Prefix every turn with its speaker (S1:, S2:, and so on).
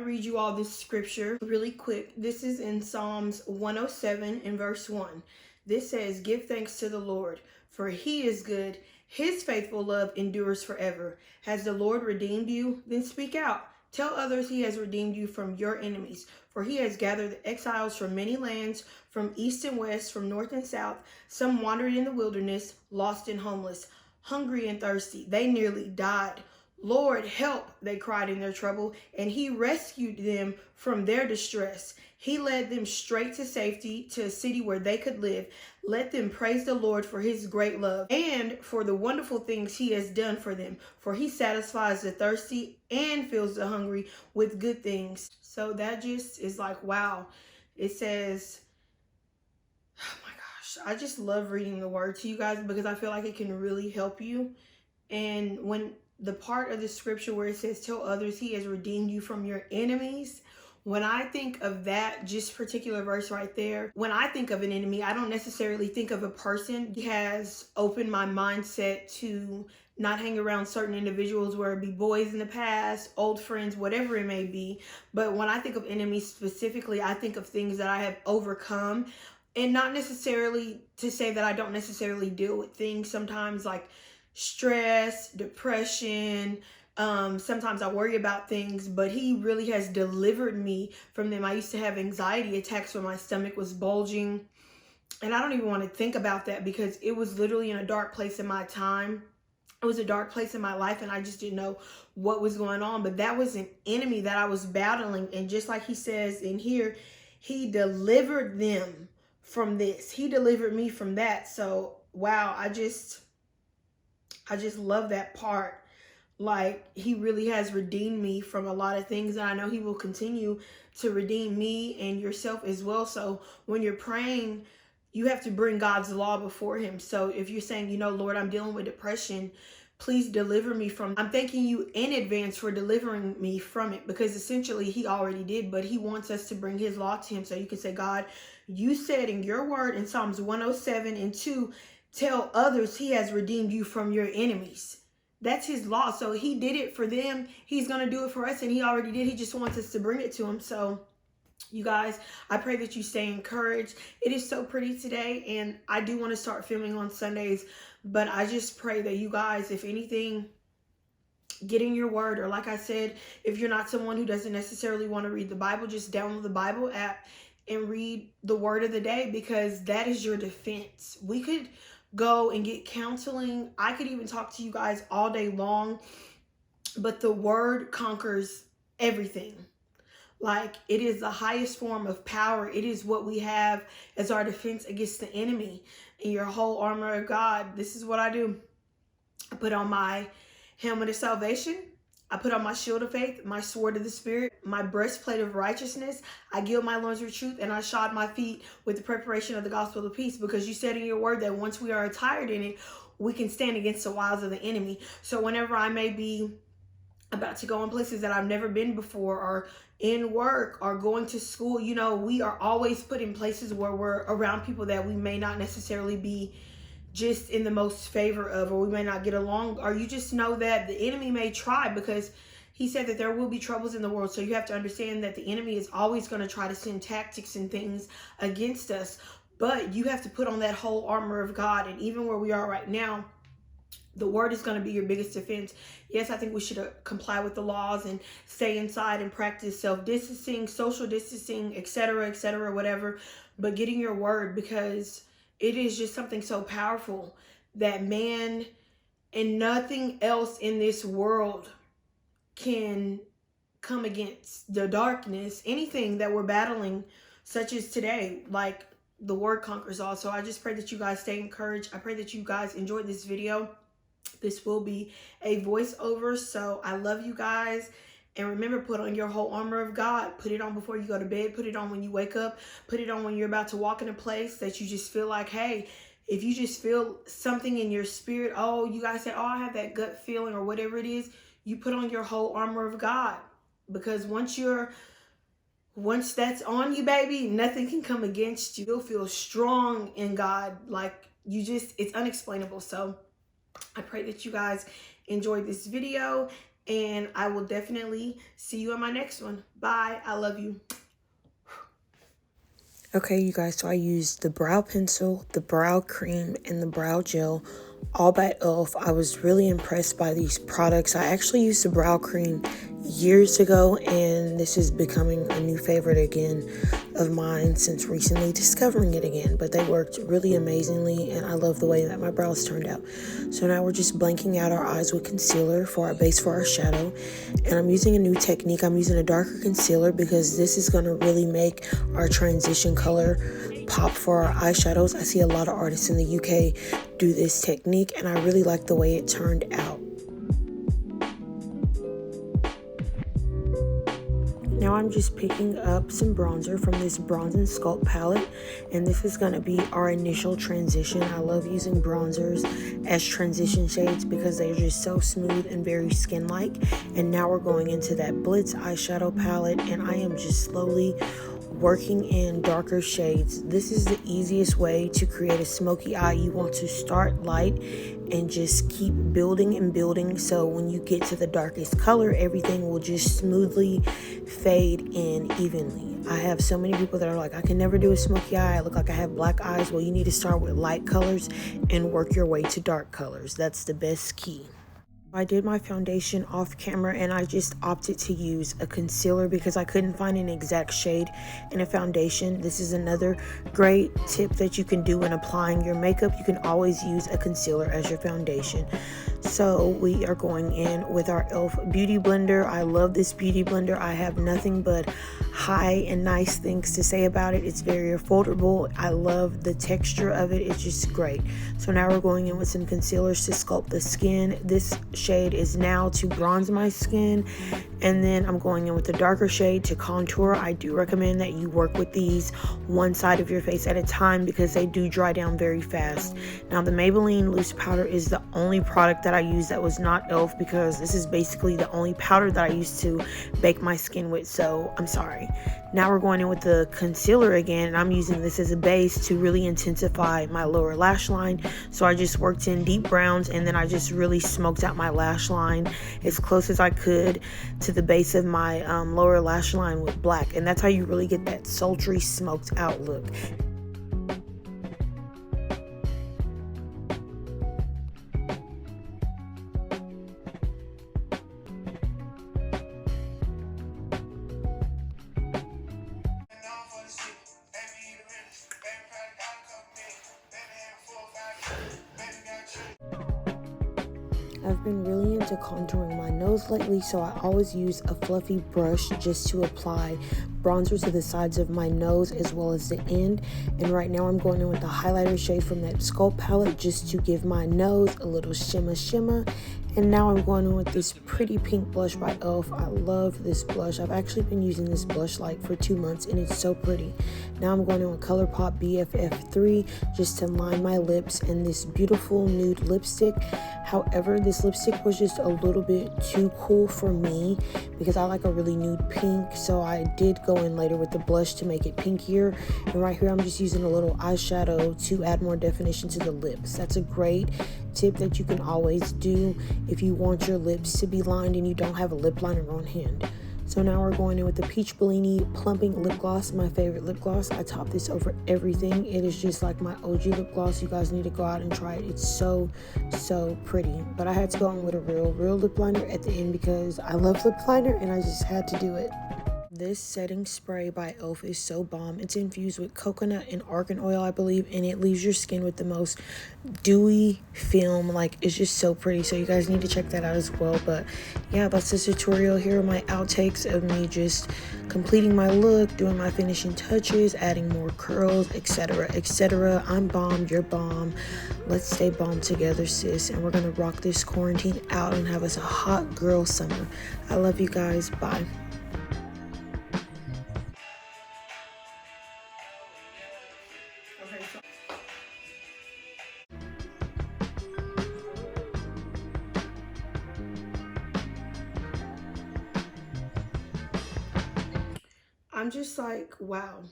S1: read you all this scripture really quick. This is in Psalms 107 and verse 1. This says, "Give thanks to the Lord, for he is good. His faithful love endures forever. Has the Lord redeemed you? Then speak out. Tell others he has redeemed you from your enemies, for he has gathered the exiles from many lands, from east and west, from north and south. Some wandered in the wilderness, lost and homeless, hungry and thirsty. They nearly died. Lord, help, they cried in their trouble, and he rescued them from their distress. He led them straight to safety, to a city where they could live. Let them praise the Lord for his great love and for the wonderful things he has done for them. For he satisfies the thirsty and fills the hungry with good things." So that just is like, wow. It says, oh my gosh, I just love reading the word to you guys because I feel like it can really help you. And when the part of the scripture where it says, "Tell others he has redeemed you from your enemies," when I think of that just particular verse right there, when I think of an enemy, I don't necessarily think of a person. He has opened my mindset to not hang around certain individuals, where it be boys in the past, old friends, whatever it may be. But when I think of enemies specifically, I think of things that I have overcome. And not necessarily to say that I don't necessarily deal with things sometimes, like stress, depression. Sometimes I worry about things, but he really has delivered me from them. I used to have anxiety attacks where my stomach was bulging, and I don't even want to think about that because it was literally in a dark place in my time. It was a dark place in my life, and I just didn't know what was going on. But that was an enemy that I was battling, and just like he says in here, he delivered them from this. He delivered me from that. So wow, I just love that part. Like, he really has redeemed me from a lot of things, and I know he will continue to redeem me and yourself as well. So when you're praying, you have to bring God's law before him. So if you're saying, you know, Lord, I'm dealing with depression, please deliver me from, I'm thanking you in advance for delivering me from it, because essentially he already did, but he wants us to bring his law to him. So you can say, God, you said in your word in Psalms 107 and 2, tell others he has redeemed you from your enemies. That's his law. So he did it for them. He's going to do it for us, and he already did. He just wants us to bring it to him. So you guys, I pray that you stay encouraged. It is so pretty today, and I do want to start filming on Sundays, but I just pray that you guys, if anything, get in your word. Or like I said, if you're not someone who doesn't necessarily want to read the Bible, just download the Bible app and read the word of the day, because that is your defense. We could go and get counseling. I could even talk to you guys all day long, but the word conquers everything. Like, it is the highest form of power. It is what we have as our defense against the enemy. And your whole armor of God, this is what I do. I put on my helmet of salvation. I put on my shield of faith, my sword of the Spirit, my breastplate of righteousness. I gild my loins with truth, and I shod my feet with the preparation of the gospel of peace, because you said in your word that once we are attired in it, we can stand against the wiles of the enemy. So whenever I may be about to go in places that I've never been before, or in work, or going to school, you know, we are always put in places where we're around people that we may not necessarily be just in the most favor of, or we may not get along, or you just know that the enemy may try, because he said that there will be troubles in the world. So you have to understand that the enemy is always going to try to send tactics and things against us, but you have to put on that whole armor of God. And even where we are right now, the word is going to be your biggest defense. Yes, I think we should comply with the laws and stay inside and practice self-distancing, social distancing, etc., whatever, but getting your word, because it is just something so powerful that man and nothing else in this world can come against the darkness, anything that we're battling, such as today. Like, the word conquers all. So I just pray that you guys stay encouraged. I pray that you guys enjoyed this video. This will be a voiceover, so I love you guys. And remember, put on your whole armor of God. Put it on before you go to bed. Put it on when you wake up. Put it on when you're about to walk in a place that you just feel like, hey, if you just feel something in your spirit, oh, you guys say, oh, I have that gut feeling, or whatever it is, you put on your whole armor of God. Because once that's on you, baby, nothing can come against you. You'll feel strong in God. Like, it's unexplainable. So I pray that you guys enjoyed this video, and I will definitely see you in my next one. Bye. I love you.
S2: Okay, you guys, so I used the brow pencil, the brow cream, and the brow gel, all by E.L.F. I was really impressed by these products. I actually used the brow cream years ago, and this is becoming a new favorite again of mine since recently discovering it again. But they worked really amazingly, and I love the way that my brows turned out. So now we're just blanking out our eyes with concealer for our base for our shadow, and I'm using a new technique. I'm using a darker concealer because this is going to really make our transition color pop for our eyeshadows. I see a lot of artists in the UK do this technique, and I really like the way it turned out. Now I'm just picking up some bronzer from this Bronze and Sculpt palette, and this is going to be our initial transition. I love using bronzers as transition shades because they're just so smooth and very skin-like. And now we're going into that Blitz eyeshadow palette, and I am just slowly working in darker shades. This is the easiest way to create a smoky eye. You want to start light and just keep building and building, so when you get to the darkest color, everything will just smoothly fade in evenly. I have so many people that are like, I can never do a smoky eye, I look like I have black eyes. Well, you need to start with light colors and work your way to dark colors. That's the best key. I did my foundation off camera, and I just opted to use a concealer because I couldn't find an exact shade in a foundation. This is another great tip that you can do when applying your makeup. You can always use a concealer as your foundation. So we are going in with our E.L.F. beauty blender. I love this beauty blender. I have nothing but high and nice things to say about it. It's very affordable. I love the texture of it. It's just great. So now we're going in with some concealers to sculpt the skin. This shade is now to bronze my skin, and then I'm going in with the darker shade to contour. I do recommend that you work with these one side of your face at a time because they do dry down very fast. Now the Maybelline loose powder is the only product that I use that was not E.L.F. because this is basically the only powder that I used to bake my skin with, so I'm sorry. Now we're going in with the concealer again, and I'm using this as a base to really intensify my lower lash line. So I just worked in deep browns, and then I just really smoked out my lash line as close as I could to the base of my lower lash line with black, and that's how you really get that sultry smoked out look. I've been really into contouring my nose lately, so I always use a fluffy brush just to apply bronzer to the sides of my nose as well as the end. And right now I'm going in with the highlighter shade from that Sculpt palette just to give my nose a little shimmer. And now I'm going in with this pretty pink blush by E.L.F. I love this blush. I've actually been using this blush like for 2 months, and it's so pretty. Now I'm going in with ColourPop BFF3 just to line my lips and this beautiful nude lipstick. However, this lipstick was just a little bit too cool for me because I like a really nude pink, so I did go in later with the blush to make it pinkier. And right here I'm just using a little eyeshadow to add more definition to the lips. That's a great tip that you can always do if you want your lips to be lined and you don't have a lip liner on hand. So now we're going in with the Peach Bellini Plumping Lip Gloss, my favorite lip gloss. I top this over everything. It is just like my OG lip gloss. You guys need to go out and try it. It's so pretty. But I had to go in with a real lip liner at the end because I love lip liner and I just had to do it. This setting spray by E.L.F. is so bomb. It's infused with coconut and argan oil, I believe, and it leaves your skin with the most dewy film. Like, it's just so pretty, so you guys need to check that out as well. But yeah, that's the tutorial. Here are my outtakes of me just completing my look, doing my finishing touches, adding more curls, etc. I'm bomb, you're bomb. Let's stay bomb together, sis, and we're gonna rock this quarantine out and have us a hot girl summer. I love you guys. Bye.
S1: I'm just like, wow.